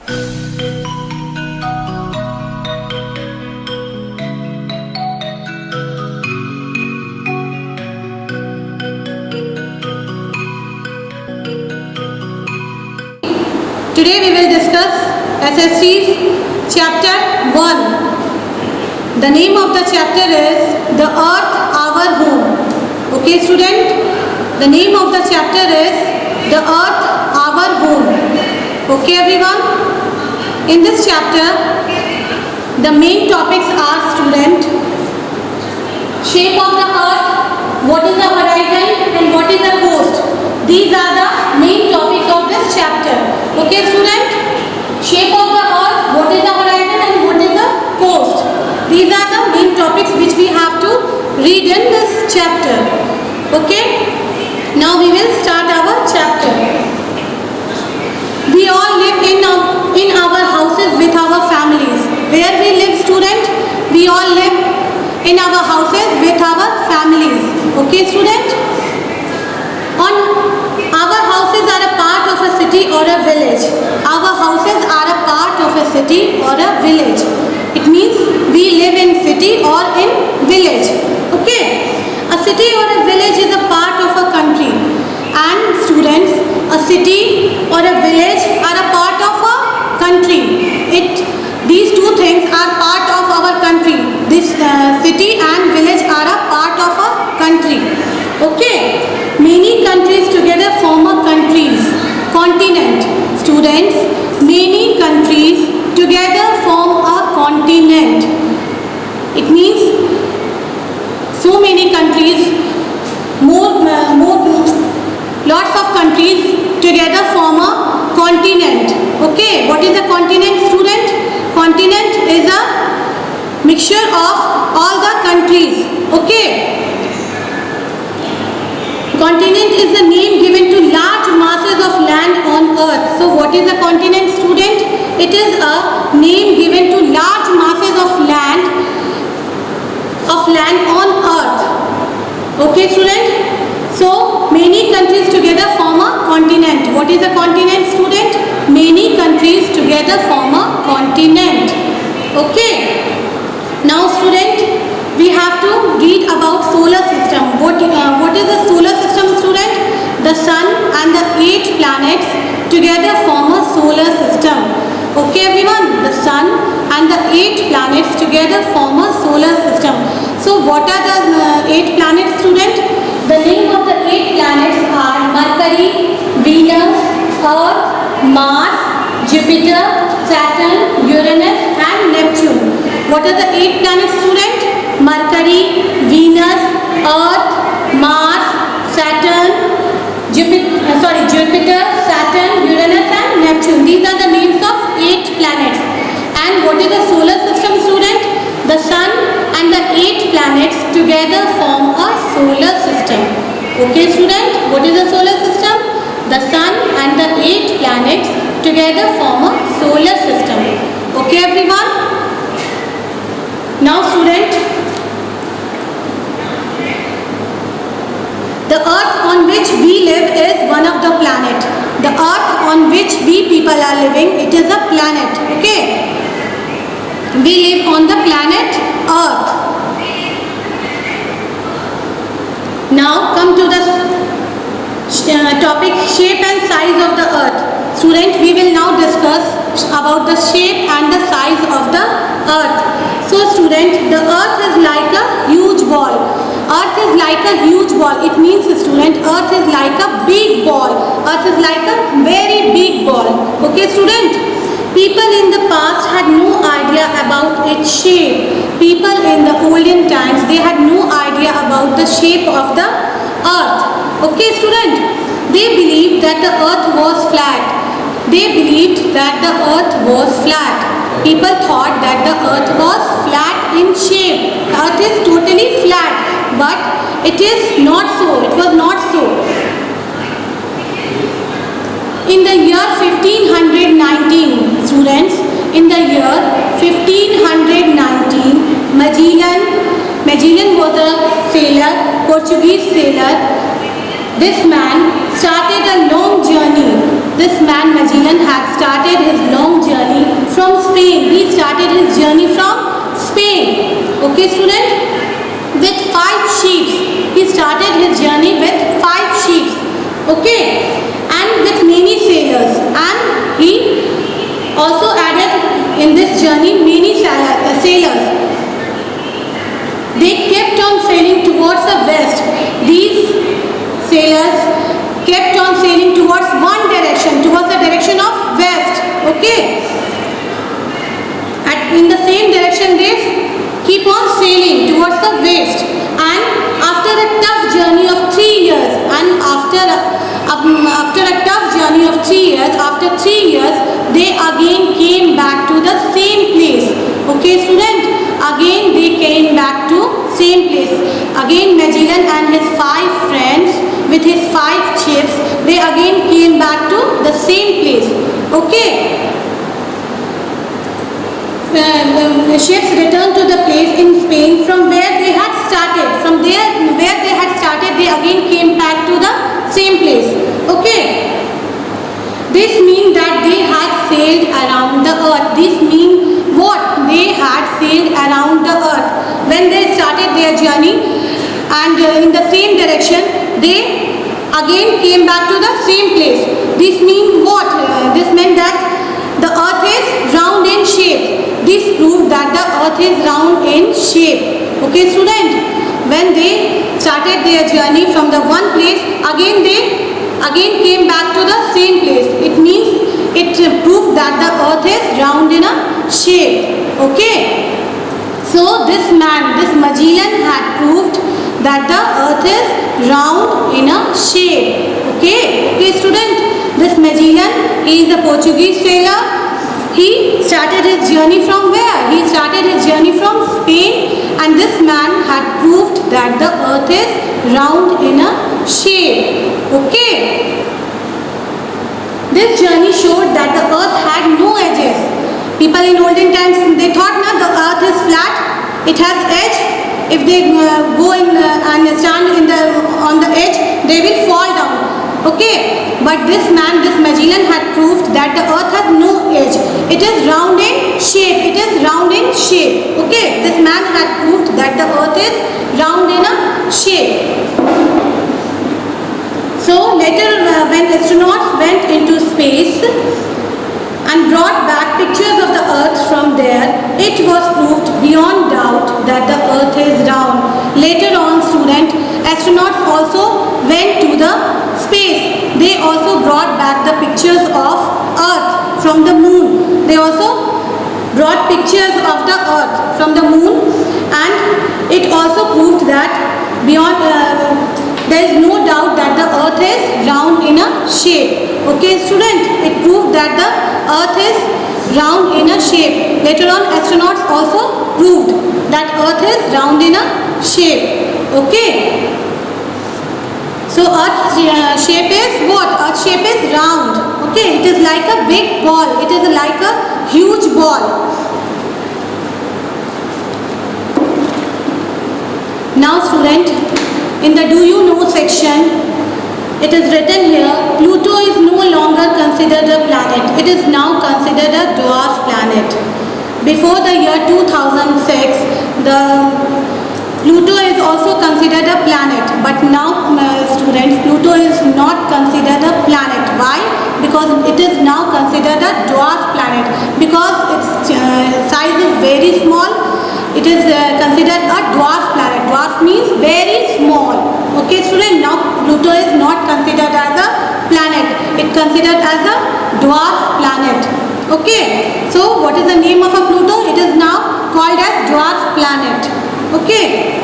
Today we will discuss SST's chapter 1. The name of the chapter is The Earth Our Home. Okay student, the name of the chapter is The Earth Our Home. Okay everyone, in this chapter the main topics are student, shape of the earth, what is the horizon and what is the coast. These are the main topics of this chapter. Okay student, shape of the earth, what is the horizon and what is the coast. These are the main topics which we have to read in this chapter. Okay, now we will start our chapter. We all live in our houses with our families. Where we live student? We all live in our houses with our families. Okay student, our houses are a part of a city or a village. Our houses are a part of a city or a village. It means we live in city or in village. Okay. A city or a village is a part of a country. And students, a city or a village are a part of a country. These two things are part of our country. This city and village are a part of a country. Okay. Many countries together form a continent. Students, many countries together form a continent. It means so many countries, lots of countries together form a continent. Okay, what is a continent student? Continent is a mixture of all the countries. Okay. Continent is the name given to large masses of land on earth. So what is a continent student? It is a name given to large masses of land on earth. Okay student? So many countries together form a continent. What is a continent student? Many countries together form a continent. Okay. Now student, we have to read about solar system. What is the solar system student? The sun and the 8 planets together form a solar system. Okay everyone, the sun and the 8 planets together form a solar system. So what are the 8 planets student? The name of the 8 planets are Mercury, Venus, Earth, Mars, Jupiter, Saturn, Uranus and Neptune. What are the 8 planets student? Mercury, Venus, Earth, Mars, Saturn, Jupiter, Saturn, Uranus and Neptune. These are the names of 8 planets. And what is the solar system student? The sun and the 8 planets together form a solar system. Okay student, what is the solar system? The sun and the 8 planets together form a solar system. Okay everyone? Now student, the earth on which we live is one of the planet. The earth on which we people are living, it is a planet. Okay. We live on the planet Earth. Now come to the topic shape and size of the earth. Student, we will now discuss about the shape and the size of the earth. So student, the earth is like a huge ball. Earth is like a huge ball. It means student, earth is like a big ball. Earth is like a very big ball. Okay student? People in the past had no idea about its shape. People in the olden times, they had no idea about the shape of the earth. Okay student? They believed that the earth was flat. People thought that the earth was flat in shape. Earth is totally flat. But it is not so. It was not so. In the year 1519, students, in the year 1519, Magellan was a sailor, Portuguese sailor. This man started a long journey. This man Magellan had started his long journey his journey from Spain. Okay, student? With 5 sheep. He started his journey with 5 sheep. Okay? And with many sailors. And he also added in this journey many sailors. They kept on sailing towards the west. These sailors kept on sailing towards one direction, towards the direction of west. Okay? In the same direction they keep on sailing towards the west. And after a tough journey of 3 years, and after a tough journey of 3 years, after 3 years, they again came back to the same place. Okay, student? Again they came back to same place. Again Magellan and his 5 friends with his 5 ships, they again came back to the same place. Okay? The ships returned to the place in Spain from where they had started. From there, where they had started, they again came back to the same place. Okay? This means that they had sailed around the earth. This means what? They had sailed around the earth. When they started their journey and in the same direction, they again came back to the same place. This means what? This meant that the earth is round in shape. This proved that the earth is round in shape. Okay, student? When they started their journey from the one place, they again came back to the same place. It means it proved that the earth is round in a shape. Okay? So this man, this Magellan had proved that the earth is round in a shape. Okay? Okay, student? This Magellan is a Portuguese sailor. He started his journey from where? He started his journey from Spain, and this man had proved that the earth is round in a shape. Okay? This journey showed that the earth had no edges. People in olden times, they thought the earth is flat, it has edge. If they go in and stand on the edge, they will fall down. Okay? But this man, this Magellan had proved that the earth has no edge. It is round in shape. It is round in shape. Okay? This man had proved that the earth is round in a shape. So later when astronauts went into space and brought back pictures of the earth from there, it was proved beyond doubt that the earth is round. Later on, student, astronauts also went to the space. They also brought back the pictures of earth from the moon. They also brought pictures of the earth from the moon, and it also proved that beyond there is no doubt that the earth is round in a shape. Okay, student? It proved that the earth is round in a shape. Later on, astronauts also proved that earth is round in a shape. Okay? So earth's shape is what? Earth's shape is round. Okay? It is like a big ball. It is like a huge ball. Now student, in the do you know section, it is written here, Pluto is no longer considered a planet. It is now considered a dwarf planet. Before the year 2006, Pluto is also considered a planet. But now, students, Pluto is not considered a planet. Why? Because it is now considered a dwarf planet. Because its size is very small. It is considered a dwarf planet. Dwarf means very small. Okay, student, now Pluto is not considered as a planet. It considered as a dwarf planet. Okay, so what is the name of a Pluto? It is now called as dwarf planet. Okay,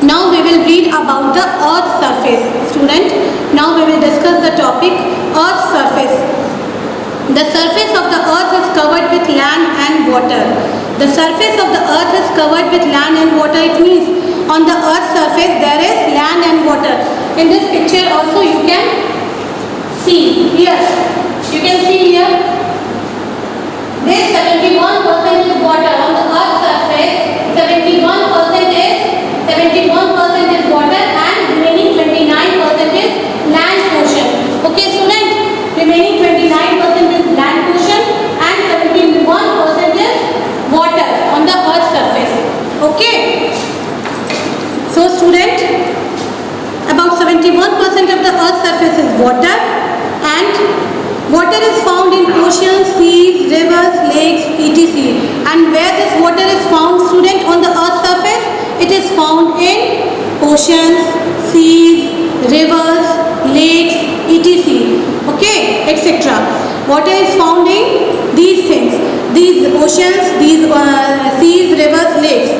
now we will read about the Earth's surface. Student, now we will discuss the topic Earth's surface. The surface of the earth is covered with land and water. The surface of the earth is covered with land and water. It means on the earth's surface there is land and water. In this picture also you can see here. You can see here. This 71% is water on the earth's surface. 71% is water and remaining 29% is land portion. Okay, student. Remaining 29% is land portion and 71% is water. etc. And where this water is found, student, on the earth's surface? It is found in oceans, seas, rivers, lakes, etc. Okay, etc. Water is found in these things, these oceans, these seas, rivers, lakes.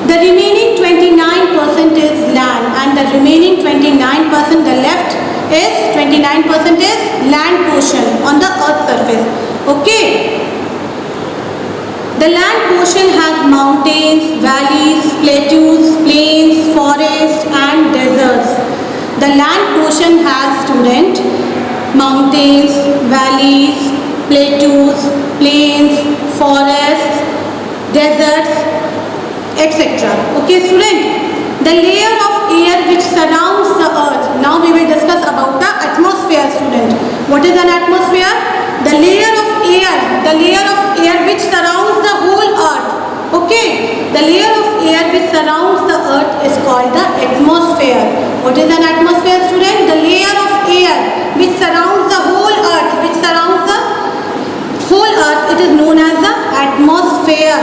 The remaining 29% is land, and the remaining 29%, the left is 29% is land portion on the earth's surface. Okay. The land portion has mountains, valleys, plateaus, plains, forests and deserts. The land portion has, student, mountains, valleys, plateaus, plains, forests, deserts, etc. Okay, student. The layer of air which surrounds the earth. Now we will discuss about the atmosphere, student. What is an atmosphere? The layer of air which surrounds the whole earth. Okay, the layer of air which surrounds the earth is called the atmosphere. What is an atmosphere, student? The layer of air which surrounds the whole earth, it is known as the atmosphere.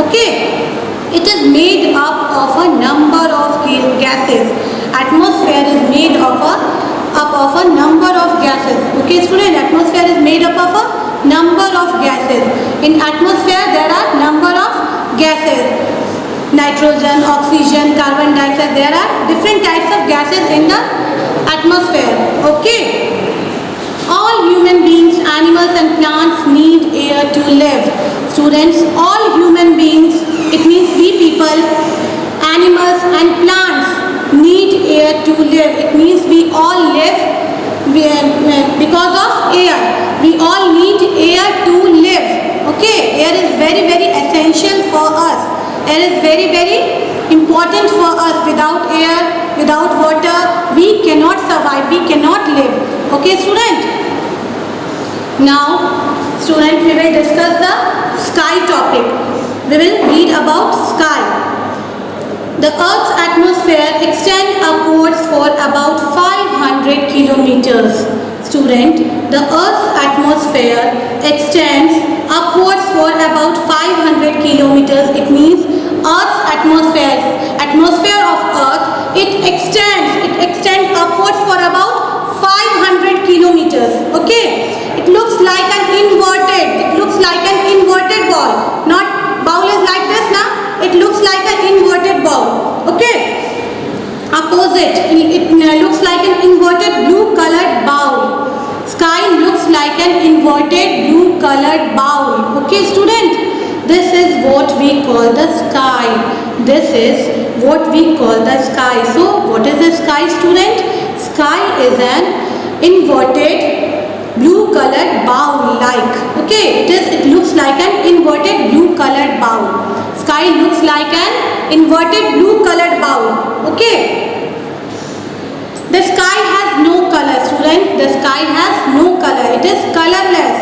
Okay, it is made up of a number of gases. Atmosphere is made up of a number of gases. Okay, student, atmosphere is made up of a number of gases. In atmosphere there are number of gases: nitrogen, oxygen, carbon dioxide. There are different types of gases in the atmosphere. Okay, all human beings, animals and plants need air to live. Students, all human beings, it means we people, animals and plants need air to live. It means we all live because of air. We all need air to live. Okay, air is very, very essential for us. Air is very, very important for us. Without air, without water, we cannot survive, we cannot live. Okay, student? Now, student, we will discuss the sky topic. We will read about sky. The Earth's atmosphere extends upwards for about 500 kilometers. Student, the Earth's atmosphere extends upwards for about 500 kilometers. It means Earth's atmosphere of Earth, it extends upwards for about 500 kilometers. Okay, it looks like an inverted ball. Not bowl is like this now. It looks like an inverted ball. Okay, opposite, it looks like an inverted blue colored bowl. Sky looks like an inverted blue colored bowl. Okay, student, this is what we call the sky. This is what we call the sky. So what is the sky, student? Sky is an inverted blue colored bowl like. Okay, it looks like an inverted blue colored bowl. Sky looks like an inverted blue colored bowl. Okay, the sky has no color, student. The sky has no color. It is colorless.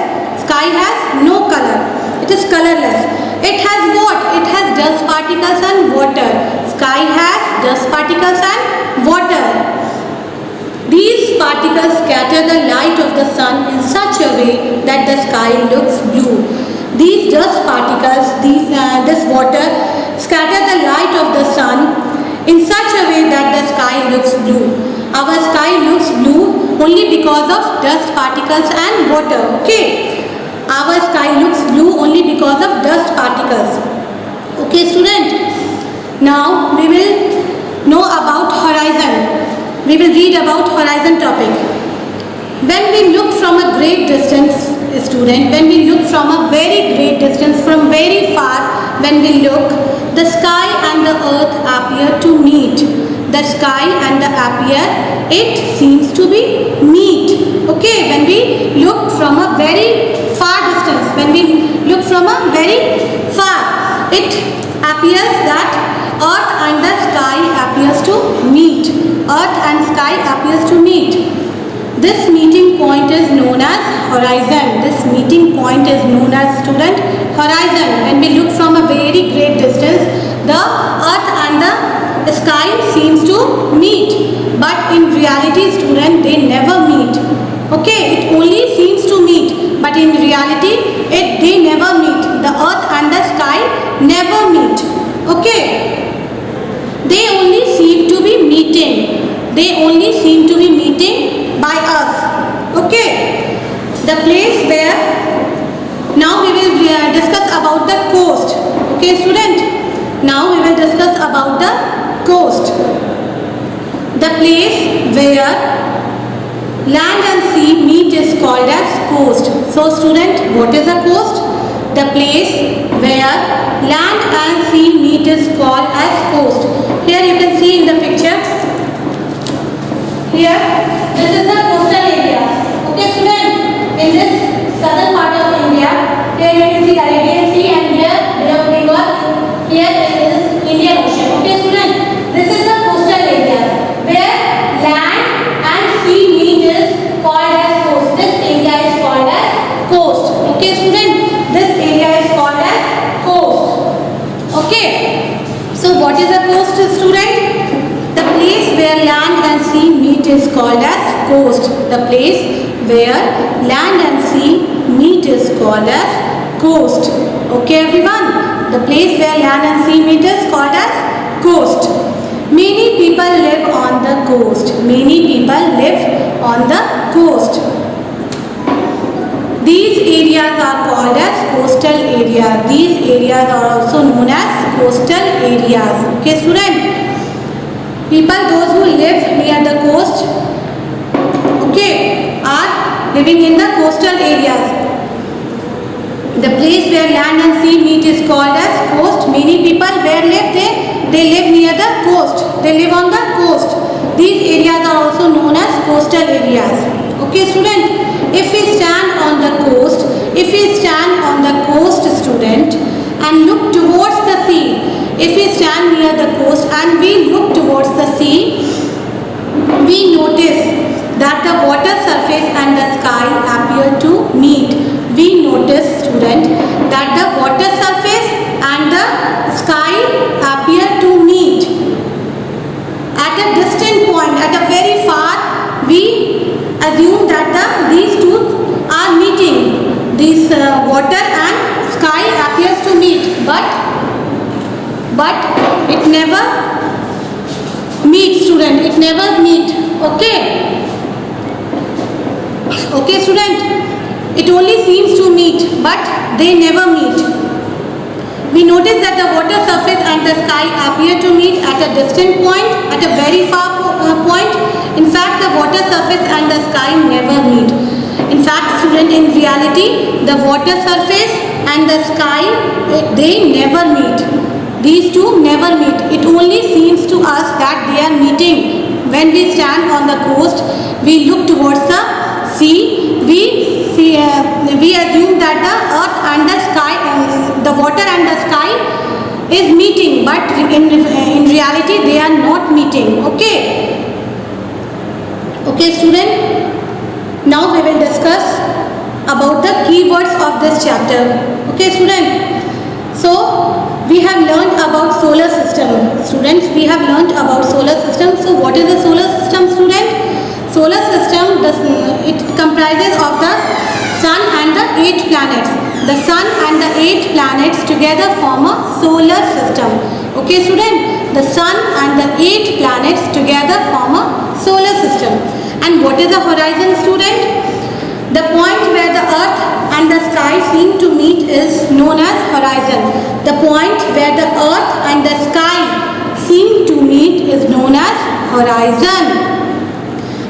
Sky has no color. It is colorless. It has what? It has dust particles and water. Sky has dust particles and water. These particles scatter the light of the sun in such a way that the sky looks blue. These dust particles, this water, scatter the light of the sun in such a way that the sky looks blue. Our sky looks blue only because of dust particles and water. Okay, our sky looks blue only because of dust particles. Okay, student. Now we will know about horizon. We will read about horizon topic. When we look from a great distance, student, when we look from a very great distance, from very far, when we look, the sky and the earth appear to meet. The sky and the appear, it seems to be meet. Okay, when we look from a very far distance, when we look from a very far, it appears that earth and the sky appears to meet. Earth and sky appears to meet. This meeting point is known as horizon. This meeting point is known as, student, horizon. When we look from a very great distance, the earth and the sky seems to meet. But in reality, student, they never meet. Okay, it only seems to meet. But in reality, they never meet. The earth and the sky never meet. Okay, they only seem to be meeting. They only seem to be meeting by us. Okay, the place where, now we will discuss about the coast. Okay student, now we will discuss about the coast. The place where land and sea meet is called as coast. So student, what is a coast? The place where land and sea meet is called as coast. Here you can see in the picture. Here, this is the coastal area. Okay student, in this southern part of India, here you can see Arabian Sea and here Bay of Bengal. Here is Indian Ocean. Okay student, this is the coastal area where land and sea meet is called as coast. This area is called as coast. Okay student, this area is called as coast. Okay, so what is a coast student? The place where land and sea meet is called as coast. The place where land and sea meet is called as coast. Okay everyone, the place where land and sea meet is called as coast. Many people live on the coast. Many people live on the coast. These areas are called as coastal areas. These areas are also known as coastal areas. Okay student, people those who live near the coast, okay, are living in the coastal areas. The place where land and sea meet is called as coast. Many people where live they live near the coast. They live on the coast. These areas are also known as coastal areas. Okay student, if we stand on the coast, student, and look towards the sea, if we stand near the coast and we look towards the sea, we notice that the water surface and the sky appear to meet. We notice student that the water surface and the sky appear to meet. At a distant point, at a very far, we assume that these two are meeting. This water and sky appears to meet, but it never meets student. It never meet. Okay student, it only seems to meet, but they never meet. We notice that the water surface and the sky appear to meet at a distant point, at a very far point. In fact, the water surface and the sky never meet. In fact student, in reality, the water surface and the sky, they never meet. These two never meet. It only seems to us that they are meeting. When we stand on the coast, we look towards the sea, we assume that the earth and the sky, the water and the sky is meeting, but in reality they are not meeting. Okay student, now we will discuss about the keywords of this chapter. Okay student, so we have learned about solar system. Students, we have learned about solar system. So what is the solar system student? Solar system, it comprises of the sun and the 8 planets. The sun and the 8 planets together form a solar system. Okay student, the sun and the 8 planets together form a solar system. And what is the horizon student? The point where the earth and the sky seem to meet is known as horizon. The point where the earth and the sky seem to meet is known as horizon.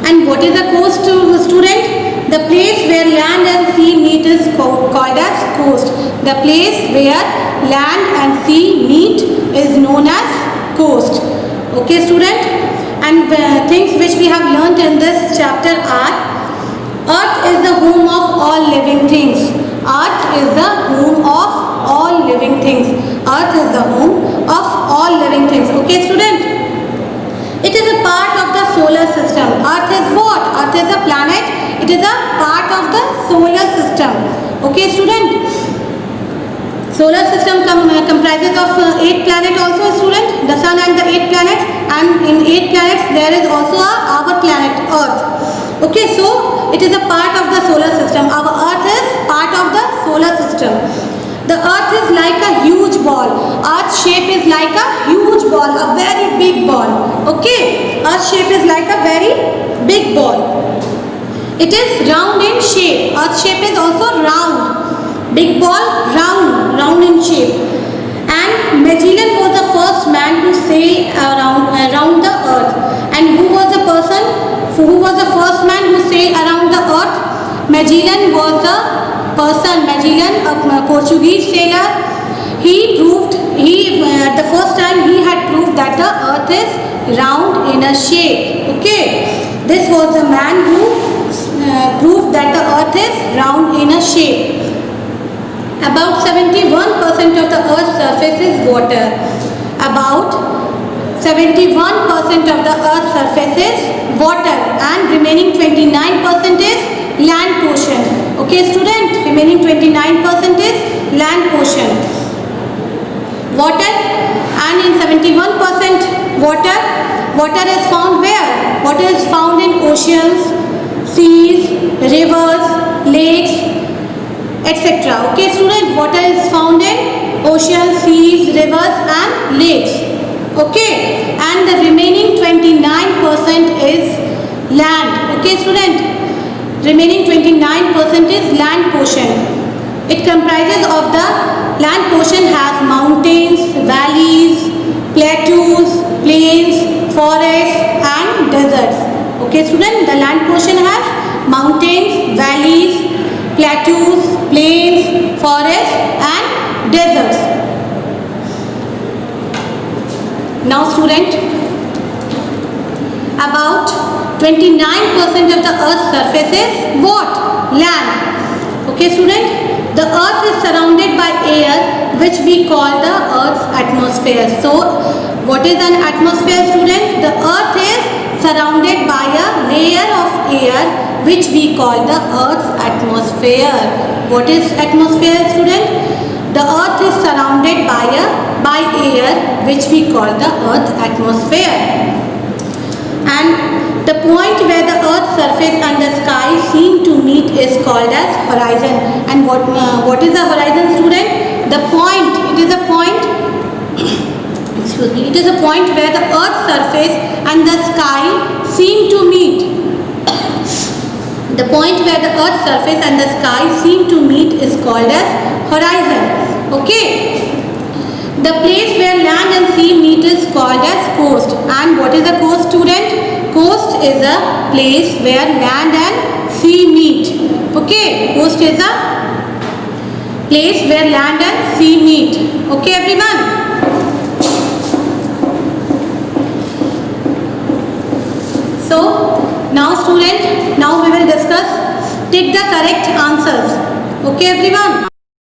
And what is a coast student? The place where land and sea meet is called as coast. The place where land and sea meet is known as coast. Okay student? And things which we have learnt in this chapter are: earth is the home of all living things. Earth is the home of all living things. Earth is the home of all living things. Okay student? It is a part of the solar system. Earth is what? Earth is a planet. It is a part of the solar system. Okay student? Solar system comprises of 8 planets also student. The sun and the 8 planets. And in 8 planets there is also our planet Earth. Okay, so it is a part of the solar system. Our Earth is part of the solar system. The earth is like a huge ball. Earth's shape is like a huge ball, a very big ball. Okay, Earth's shape is like a very big ball. It is round in shape. Earth's shape is also round. Big ball, round in shape. And Magellan was the first man to sail around the earth. And who was the first man who sailed around the earth? Magellan was the person. Magellan, a Portuguese sailor. The first time he had proved that the earth is round in a shape. Okay, this was the man who proved that the earth is round in a shape. About 71% of the earth's surface is water. About 71% of the earth's surface is water, and remaining 29% is land portion. Okay student, remaining 29% is land portion. Water, and in 71% water is found where? Water is found in oceans, seas, rivers, lakes, etc. Okay student, water is found in oceans, seas, rivers and lakes. Okay, and the remaining 29% is land. Okay student, remaining 29% is land portion. It comprises of the land portion has mountains, valleys, plateaus, plains, forests and deserts. Okay student, the land portion has mountains, valleys, plateaus, plains, forests and deserts. Now student, about 29% of the earth's surface is what? Land. Okay student, the earth is surrounded by air, which we call the earth's atmosphere. So what is an atmosphere student? The earth is surrounded by a layer of air, which we call the earth's atmosphere. What is atmosphere student? The earth is surrounded by air, which we call the earth's atmosphere. And the point where the earth's surface and the sky seem to meet is called as horizon. And what is a horizon student? The point, it is a point excuse me, it is a point where the earth's surface and the sky seem to meet. The point where the earth's surface and the sky seem to meet is called as horizon. Okay, the place where land and sea meet is called as coast. And what is a coast student? Coast is a place where land and sea meet. Okay, coast is a place where land and sea meet. Okay everyone. So now student, now we will discuss, take the correct answers. Okay everyone.